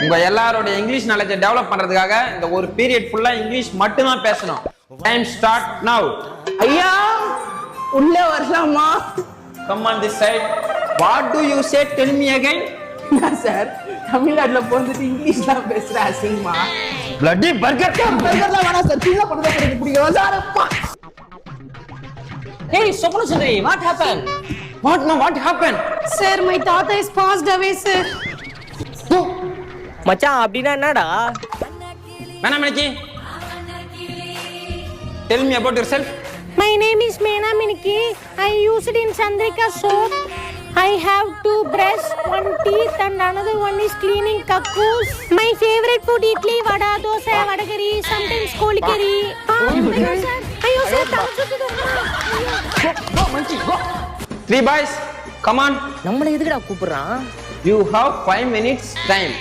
உங்க எல்லாரோட இங்கிலீஷ் நாலேஜை டெவலப் பண்றதுக்காக இந்த ஒரு பீரியட் ஃபுல்லா இங்கிலீஷ் மட்டும் தான் பேசணும். Time start now. ஐயா உள்ள வரலாமா? Come on this side. What do you say? Tell me again. Sir தமிழ்நாட்டுல போந்துட்டு இங்கிலீஷ் தான் பேசுற அசிங்கமா. bloody burger. பர்கர்லாம் வேணாம் சார், கீழே போடுறத எனக்கு பிடிக்கும் சார். அப்பா Hey, Swapna Sundari, what happened? What happened? Sir, my tata is passed away, sir. மச்சான் அப்படினா என்னடா? வேணா மணிக்கு. Tell me about yourself. My name is Meena Miniki. I use it in Chandrika soap. I have 2 brushes, 1 teeth and another one is cleaning kakus. My favorite food idli, vada, dosa, vadagari, sometimes kolikari. Ayo sir, Go, Manchi, go. 3 boys, come on. நம்மள எதுக்குடா கூப்பிடுறான்? You have 5 minutes time.